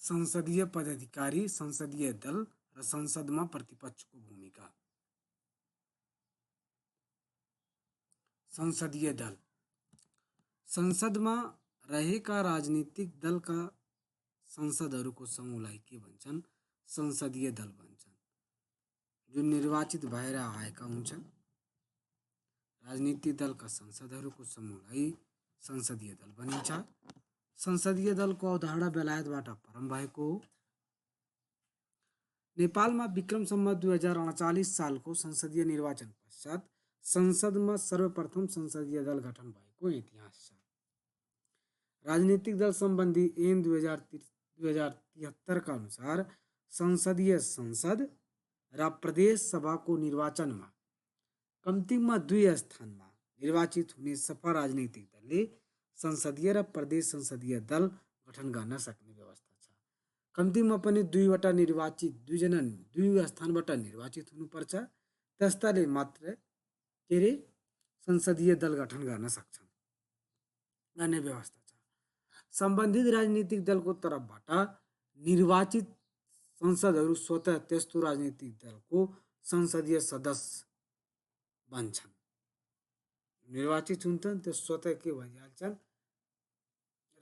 संसदीय पदाधिकारी, संसदीय दल र संसदमा प्रतिपक्षको भूमिका। संसदीय दल संसदमा रहेका राजनीतिक दलका सांसदहरूको समूहलाई के भन्छन्? संसदीय दल भन्छन्, जुन निर्वाचित भएर आएका हुन्छन्। राजनीतिक दलका सांसदहरूको समूहलाई संसदीय दल भनिन्छ। संसदीय दलको अवधारणा बेलायतबाट प्रारम्भ भएको हो। नेपालमा विक्रम सम्वत 2039 सालको संसदीय निर्वाचन पश्चात संसदमा सर्वप्रथम संसदीय दल गठन भएको इतिहास छ। राजनीतिक दल सम्बन्धी ऐन 2073 का अनुसार संसदीय संसद र प्रदेश सभाको निर्वाचनमा कम्तीमा 2 स्थानमा निर्वाचित हुने सफा राजनीतिक दलले संसदीय र प्रदेश संसदीय दल गठन गर्न सक्ने व्यवस्था छ। कम्तीमा पनि 2 स्थानबाट निर्वाचित हुनुपर्छ। त्यस्ताले मात्र संसदीय दल गठन गर्न सक्छन् गर्ने व्यवस्था छ। सम्बन्धित राजनीतिक दलको तर्फबाट निर्वाचित सांसदहरू स्वतः त्यस्तो राजनीतिक दलको संसदीय सदस्य बन्छन्। निर्वाचित हुन्छन् त्यो स्वतः के भइहाल्छन्?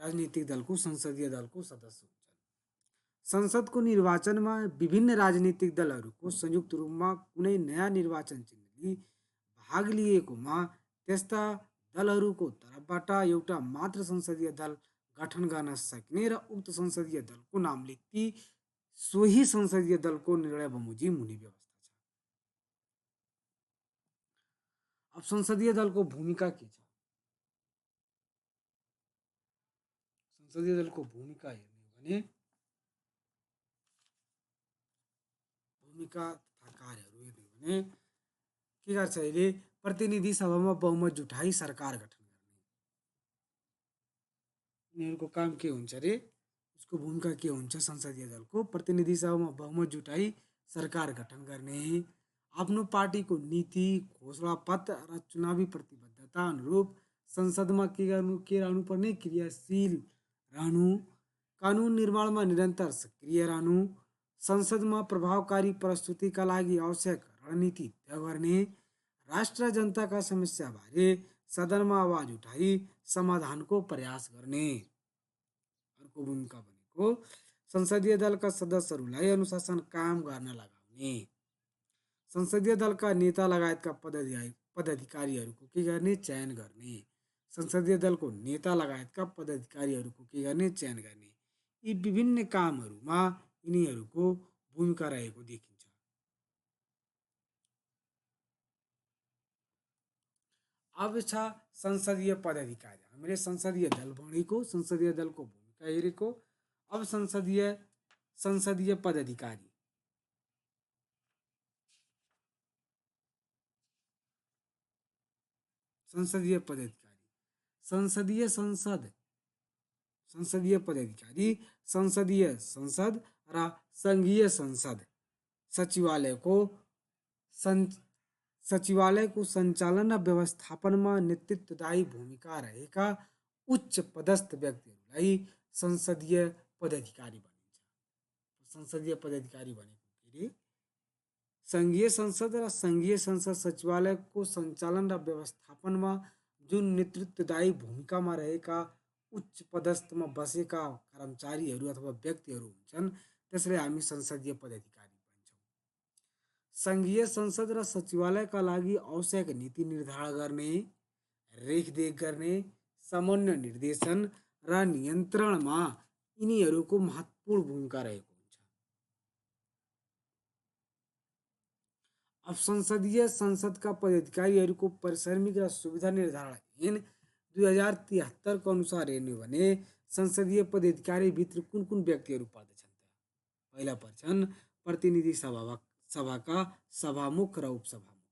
राजनीतिक दलको संसदीय दलको सदस्य हुन्छन्। संसदको निर्वाचनमा विभिन्न राजनीतिक दलहरूको संयुक्त रूपमा कुनै नयाँ निर्वाचन चिन्हले भाग लिएकोमा त्यस्ता दलहरूको तर्फबाट एउटा मात्र संसदीय दल गठन गर्न सक्ने र उक्त संसदीय दलको नामले सोही संसदीय दलको निर्णय बमोजिम हुने व्यवस्था छ। अब संसदीय दलको भूमिका के छ? संसदीय दलको भूमिका हेर्ने हो भने भूमिका तथा कार्यहरू हेर्ने हो भने के गर्छ? अहिले प्रतिनिधि सभामा बहुमत जुटाई सरकार गठन गर्ने। यिनीहरूको काम के हुन्छ रे? उसको भूमिका के हुन्छ? संसदीय दलको प्रतिनिधि सभामा बहुमत जुटाई सरकार गठन गर्ने, आफ्नो पार्टीको नीति, घोषणा पत्र र चुनावी प्रतिबद्धता अनुरूप संसदमा के रहनुपर्ने? क्रियाशील रहनु, कानुन निर्माणमा निरन्तर सक्रिय रहनु, संसदमा प्रभावकारी प्रस्तुतिका लागि आवश्यक रणनीति तय गर्ने, राष्ट्र जनताका समस्याबारे सदनमा आवाज उठाई समाधानको प्रयास गर्ने। अर्को भूमिका भनेको संसदीय दलका सदस्यहरूलाई अनुशासन कायम गर्न लगाउने। संसदीय दलका नेता लगायतका पदाधिकारीहरूको के गर्ने? चयन गर्ने। संसदीय दलको नेता लगायतका पदाधिकारीहरूको के गर्ने? चयन गर्ने। यी विभिन्न कामहरूमा यिनीहरूको भूमिका रहेको देखिन्छ। अब छ संसदीय पदाधिकारी। हामीले संसदीय दल भनेको, संसदीय दलको भूमिका हेरेको। अब संसदीय पदाधिकारी। संसदीय पदाधिकारी, संसदीय पदाधिकारी संसदीय संसद र संघीय संसद सचिवालयको सञ्चालन र व्यवस्थापनमा नेतृत्वदायी भूमिका रहेका उच्च पदस्थ व्यक्तिहरूलाई संसदीय पदाधिकारी भनिन्छ। संसदीय पदाधिकारी भनेको के रे? संघीय संसद र संघीय संसद सचिवालयको सञ्चालन र व्यवस्थापनमा जुन नेतृत्वदायी भूमिकामा रहेका उच्च पदस्थमा बसेका कर्मचारीहरू अथवा व्यक्तिहरू हुन्छन्, त्यसलाई हामी संसदीय पदाधिकारी भन्छौँ। संघीय संसद र सचिवालयका लागि आवश्यक नीति निर्धारण गर्ने, रेखदेख गर्ने, सामान्य निर्देशन र नियन्त्रणमा यिनीहरूको महत्त्वपूर्ण भूमिका रहेको हुन्छ। अब संसदीय संसदका पदाधिकारीहरूको पारिश्रमिक र सुविधा निर्धारण ऐन 2073 को अनुसार हेर्ने हो भने संसदीय पदाधिकारी भित्र कुन कुन व्यक्तिहरू पर्दछन्? पहिला पर्छन् प्रतिनिधि सभाका सभामुख र उपसभामुख,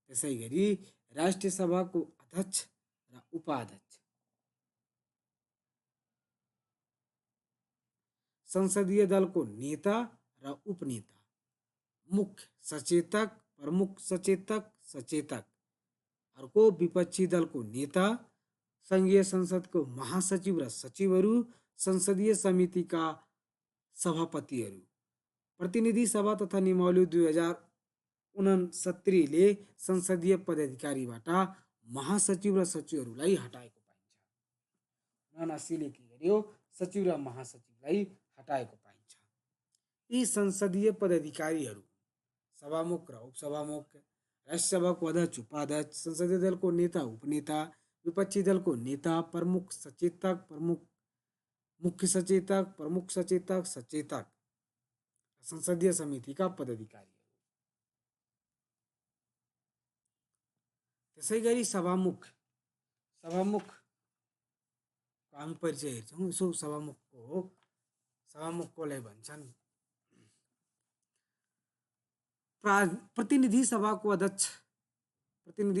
त्यसै गरी राष्ट्रिय सभाको अध्यक्ष र उपाध्यक्ष, संसदीय दलको नेता र उपनेता, मुख्य सचेतक, प्रमुख सचेतक, अर्को विपक्षी दलको नेता, संघीय संसदको महासचिव र सचिवहरू, संसदीय समितिका सभापतिहरू। प्रतिनिधि सभा तथा नियमावली 2069ले संसदीय पदाधिकारीबाट महासचिव र सचिवहरूलाई हटाएको पाइन्छ। 79ले के गर्यो? सचिव र महासचिवलाई हटाएको पाइन्छ। यी संसदीय पदाधिकारीहरू सभामुख र उपसभामुख, राज्यसभाको अध्यक्ष, उपाध्यक्ष, संसदीय दलको नेता, उपनेता, विपक्षी दलको नेता, प्रमुख सचेतक, मुख्य सचेतक, प्रमुख सचेतक, सचेतक, संसदीय समितिका पदाधिकारी। त्यसै गरी सभामुख हामी परिचय हेर्छौँ। यसो सभामुखकोलाई भन्छन् प्रतिनिधि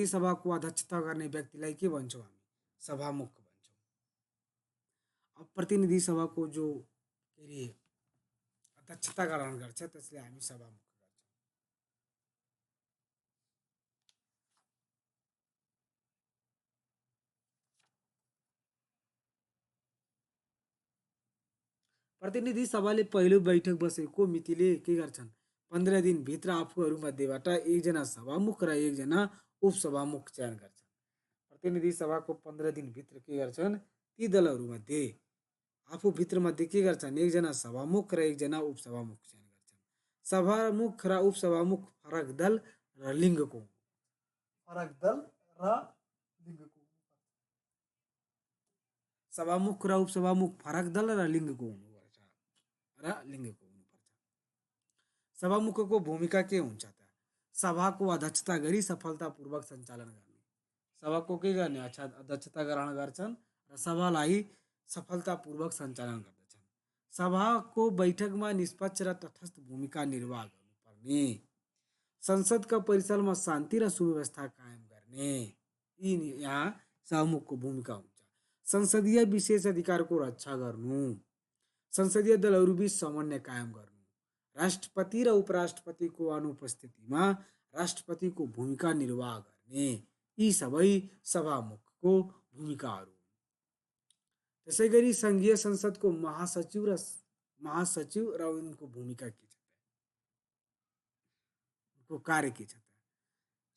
सभाको अध्यक्षता गर्ने व्यक्तिलाई के भन्छौँ हामी? सभामुख भन्छौँ। अब प्रतिनिधि सभाको जो के अरे अध्यक्षता ग्रहण गर्छ त्यसलाई हामी सभामुख गर्छौँ। प्रतिनिधि सभाले पहिलो बैठक बसेको मितिले के गर्छन्? 15 दिनभित्र आफूहरूमध्येबाट एकजना सभामुख र एकजना उपसभामुख चयन गर्छन्। प्रतिनिधि सभाको 15 दिनभित्र के गर्छन्? ती दलहरूमध्ये आफूभित्रमध्ये के गर्छन्? एकजना सभामुख र एकजना उपसभामुख चयन गर्छन्। सभामुख र उपसभामुख फरक दल र लिङ्गको सभामुख र उपसभामुख फरक दल र लिङ्गको हुनुपर्छ। सभामुखको भूमिका के हुन्छ त? सभाको अध्यक्षता गरी सफलतापूर्वक सञ्चालन गर्ने। सभाको के गर्ने? अध्यक्षता ग्रहण गर्छन् र सभालाई सफलतापूर्वक सञ्चालन गर्दछन्। सभाको बैठकमा निष्पक्ष र तटस्थ भूमिका निर्वाह गर्नुपर्ने। संसदका परिसरमा शान्ति र सुव्यवस्था कायम गर्ने। यहाँ सभामुखको भूमिका हुन्छ। संसदीय विशेष अधिकारको रक्षा गर्नु, संसदीय दलहरूबीच समन्वय कायम गर्नु, राष्ट्रपति र उपराष्ट्रपतिको अनुपस्थितिमा राष्ट्रपतिको भूमिका निर्वाह गर्ने। यी सबै सभामुखको भूमिकाहरू। त्यसै गरी संघीय संसदको महासचिव र उनको भूमिका के छ? उनको कार्य के छ?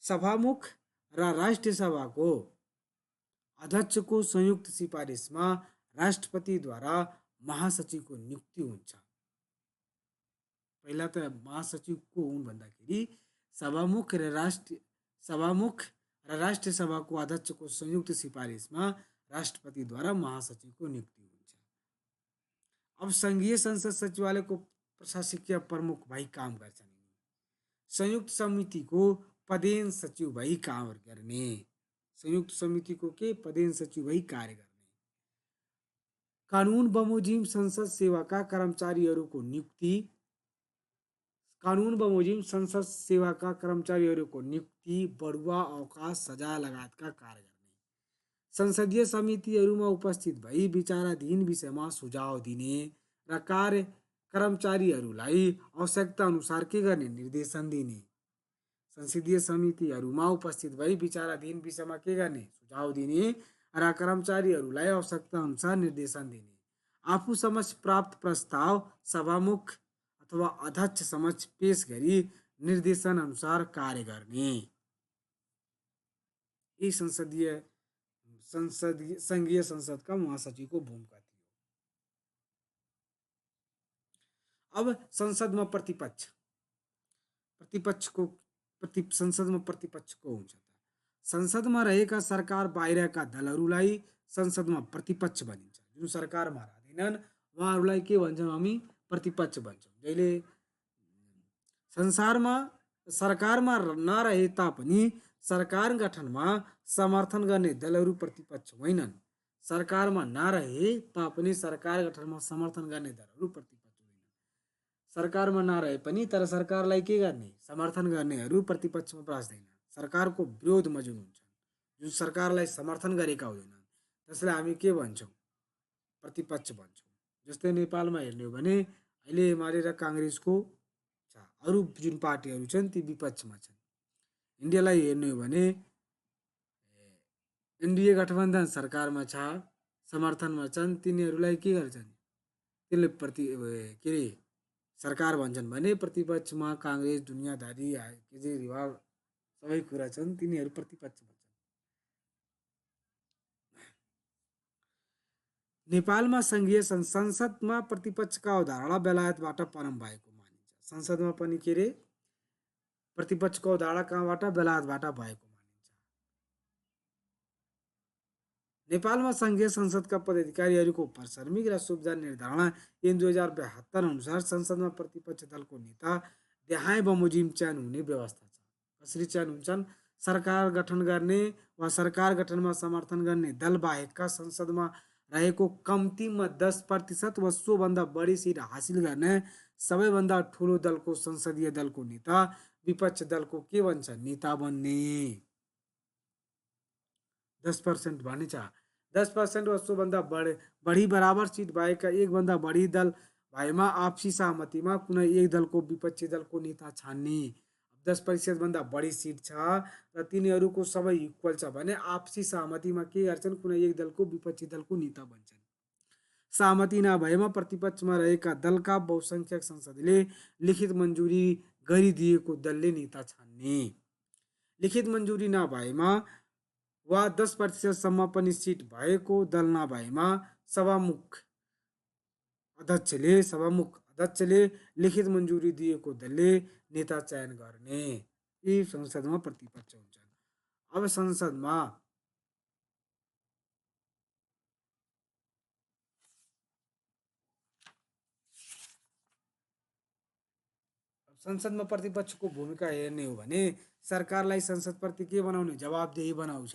सभामुख र राष्ट्रिय सभाको अध्यक्षको संयुक्त सिफारिसमा राष्ट्रपतिद्वारा महासचिवको नियुक्ति हुन्छ। पहिला त महासचिव को हुन् भन्दाखेरि सभामुख र राष्ट्रिय सभाको अध्यक्षको संयुक्त सिफारिसमा राष्ट्रपतिद्वारा महासचिवको नियुक्ति हुन्छ। अब संघीय संसद सचिवालयको प्रशासकीय प्रमुख भई काम गर्छन्। संयुक्त समितिको पदेन सचिव भई काम गर्ने। संयुक्त समितिको के पदेन सचिव भई कार्य गर्ने। कानुन बमोजिम संसद सेवाका कर्मचारीहरूको नियुक्ति बढुवा, अवकाश, सजाय लगायतका कार्य गर्ने। संसदीय समितिहरूमा उपस्थित भई विचाराधीन विषयमा सुझाव दिने र कर्मचारीहरूलाई आवश्यकता अनुसार के गर्ने? निर्देशन दिने। संसदीय समितिहरूमा उपस्थित भई विचाराधीन विषयमा के गर्ने? सुझाव दिने र कर्मचारीहरूलाई आवश्यकता अनुसार निर्देशन दिने। आफू समक्ष प्राप्त प्रस्ताव सभामुख अथवा अध्यक्ष समक्ष पेश गरी निर्देशन अनुसार कार्य गर्ने। यी संघीय संसदका महासचिवको भूमिका थियो। अब संसदमा संसदमा प्रतिपक्ष को हुन्छ त? संसदमा रहेका सरकार बाहिरका दलहरूलाई संसदमा प्रतिपक्ष भनिन्छ। जुन सरकारमा रहँदैनन् उहाँहरूलाई के भन्छौँ हामी? प्रतिपक्ष भन्छौँ। जहिले सरकारमा नरहे तापनि सरकार गठनमा समर्थन गर्ने दलहरू प्रतिपक्ष होइनन्। सरकारमा नरहे तापनि सरकार गठनमा समर्थन गर्ने दलहरू प्रतिपक्ष होइनन्। सरकारमा नरहे पनि तर सरकारलाई के गर्ने? समर्थन गर्नेहरू प्रतिपक्षमा बस्दैन। सरकारको विरोधमा जुन हुन्छन्, जुन सरकारलाई समर्थन गरेका हुँदैनन् त्यसलाई हामी के भन्छौँ? प्रतिपक्ष भन्छौँ। जस्तै नेपालमा हेर्ने हो भने अहिले एमाले र काङ्ग्रेसको अरू जुन पार्टीहरू छन् ती विपक्षमा छन्। इन्डियालाई हेर्ने हो भने एनडीए गठबन्धन सरकारमा छ, समर्थनमा छन्, तिनीहरूलाई के गर्छन्? त्यसले के अरे सरकार भन्छन् भने प्रतिपक्षमा काङ्ग्रेस, दुनियाँदारी, केजरीवाल सबै कुरा छन्, तिनीहरू प्रतिपक्ष भन्छन्। नेपालमा सङ्घीय संसदमा प्रतिपक्षका अवधारणा बेलायतबाट परम भएको मानिन्छ। संसदमा पनि के अरे प्रतिपक्षको अवधारणा कहाँबाट? बेलायतबाट भएको मानिन्छ। नेपालमा सङ्घीय संसदका पदाधिकारीहरूको प्राथमिक र सुविधा निर्धारणा ऐन 2072 अनुसार संसदमा प्रतिपक्ष दलको नेता देहाय बमोजिम चयन हुने व्यवस्था छ। कसरी चयन हुन्छन्? सरकार गठन गर्ने वा सरकार गठनमा समर्थन गर्ने दल बाहेकका संसदमा रहेको कम्तीमा 10% वा सोभन्दा बढी सिट हासिल गर्ने सबैभन्दा ठुलो दलको संसदीय दलको नेता विपक्ष दलको के भन्छ? नेता बन्ने। 10% भनिन्छ। 10% वा सोभन्दा बढी बराबर सिट भएका एकभन्दा बढी दल भएमा आपसी सहमतिमा कुनै एक दलको विपक्षी दलको नेता छान्ने। 10% भन्दा बढी सिट छ र तिनीहरूको सबै इक्वल छ भने आपसी सहमतिमा के गर्छन्? कुनै एक दलको विपक्षी दलको नेता बन्छन्। सहमति नभएमा प्रतिपक्षमा रहेका दलका बहुसङ्ख्यक संसदले लिखित मन्जुरी गरिदिएको दलले नेता छान्ने। लिखित मन्जुरी नभएमा वा 10%सम्म पनि सिट भएको दल नभएमा सभामुख अध्यक्षले लिखित मन्जुरी दिएको दलले नेता चयन गर्ने। यी संसदमा प्रतिपक्ष हुन्छन्। अब संसदमा प्रतिपक्षको भूमिका हेर्ने हो भने सरकारलाई संसदप्रति के बनाउने? जवाबदेही बनाउँछ।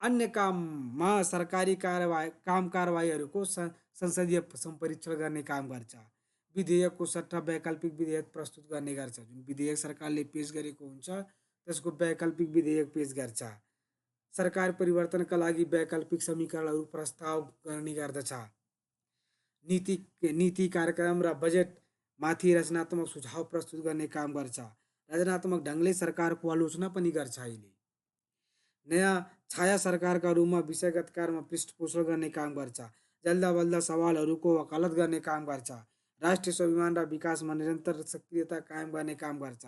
अन्य काममा सरकारी कारवाहीहरूको संसदीय सम्परीक्षण गर्ने काम गर्छ। विधेयकको सट्टा वैकल्पिक विधेयक प्रस्तुत गर्ने गर्छ। जुन विधेयक सरकारले पेश गरेको हुन्छ त्यसको वैकल्पिक विधेयक पेश गर्छ। सरकार परिवर्तनका लागि वैकल्पिक समीकरणहरू प्रस्ताव गर्ने गर्दछ। नीति कार्यक्रम र बजेटमाथि रचनात्मक सुझाव प्रस्तुत गर्ने काम गर्छ। रचनात्मक ढङ्गले सरकारको आलोचना पनि गर्छ। अहिले नयाँ छाया सरकारका रूपमा विषयगत कार्यमा पृष्ठपोषण गर्ने काम गर्छ। जल्दा बल्दा सवालहरूको वकालत गर्ने काम गर्छ। राष्ट्रिय स्वाभिमान र विकासमा निरन्तर सक्रियता कायम गर्ने काम गर्छ।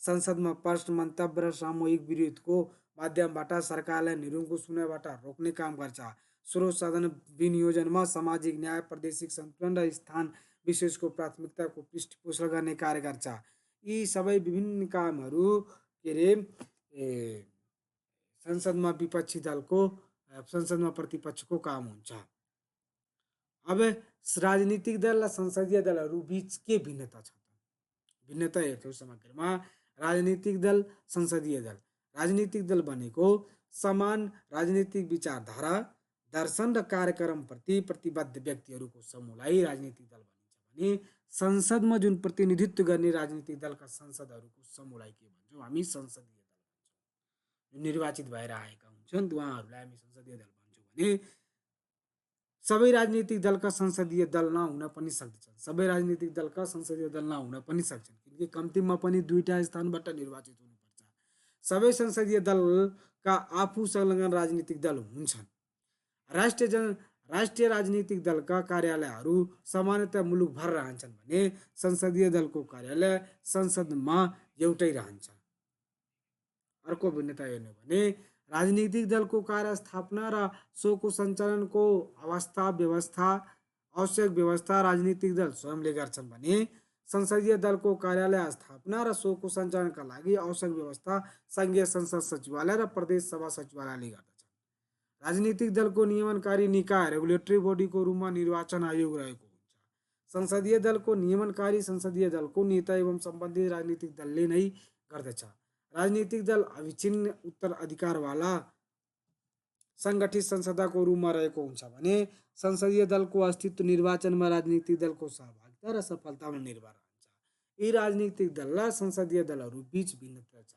संसदमा प्रश्न, मन्तव्य र सामूहिक विरोधको माध्यमबाट सरकारलाई निरङ्कुश हुनबाट रोक्ने काम गर्छ। स्रोत साधन विनियोजनमा सामाजिक न्याय, प्रादेशिक सन्तुलन र स्थान विशेषको प्राथमिकताको पृष्ठपोषण गर्ने कार्य गर्छ। यी सबै विभिन्न कामहरू के अरे संसदमा विपक्षी दलको संसदमा प्रतिपक्षको काम हुन्छ। अब राजनीतिक दल र संसदीय दलहरू बीच के भिन्नता छ? भिन्नता हेर्थ्यौँ समग्रमा। राजनीतिक दल, संसदीय दल। राजनीतिक दल भनेको समान राजनीतिक विचारधारा, दर्शन र कार्यक्रमप्रति प्रतिबद्ध व्यक्तिहरूको समूहलाई राजनीतिक दल भनिन्छ भने संसदमा जुन प्रतिनिधित्व गर्ने राजनीतिक दलका संसदहरूको समूहलाई के भन्छौँ? हामी संसदीय दल भन्छौँ। निर्वाचित भएर आएका हुन्छन् उहाँहरूलाई हामी संसदीय दल भन्छौँ भने सबै राजनीतिक दलका संसदीय दल नहुन पनि सक्दछन्। सबै राजनीतिक दलका संसदीय दल नहुन पनि सक्छन् किनकि कम्तीमा पनि 2टा स्थानबाट निर्वाचित हुनुपर्छ। सबै संसदीय दलका आफू संलग्न राजनीतिक दल हुन्छन्। राष्ट्रिय राजनीतिक दलका कार्यालयहरू सामान्यतः मुलुकभर रहन्छन् भने संसदीय दलको कार्यालय संसदमा एउटै रहन्छ। अर्को भिन्नता हेर्ने हो भने राजनीतिक दलको कार्यस्थापना र सोको सञ्चालनको आवश्यक व्यवस्था राजनीतिक दल स्वयंले गर्छन् भने संसदीय दलको कार्यालय स्थापना र सोको सञ्चालनका लागि आवश्यक व्यवस्था सङ्घीय संसद सचिवालय र प्रदेश सभा सचिवालयले गर्दछन्। राजनीतिक दलको नियमनकारी निकाय रेगुलेटरी बडीको रूपमा निर्वाचन आयोग रहेको हुन्छ। संसदीय दलको नियमनकारी संसदीय दलको नेता एवं सम्बन्धित राजनीतिक दलले नै गर्दछ। राजनीतिक दल अविच्छिन्न उत्तराधिकारवाला सङ्गठित संस्थाको रूपमा रहेको हुन्छ भने संसदीय दलको अस्तित्व निर्वाचनमा राजनीतिक दलको सहभागिता र सफलतामा निर्भर रहन्छ। यी राजनीतिक दल र संसदीय दलहरू बीच भिन्नता छ।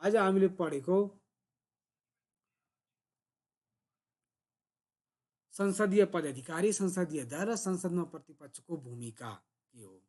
आज हामीले पढेको संसदीय पदाधिकारी, संसदीय दल र संसदमा प्रतिपक्षको भूमिका के हो?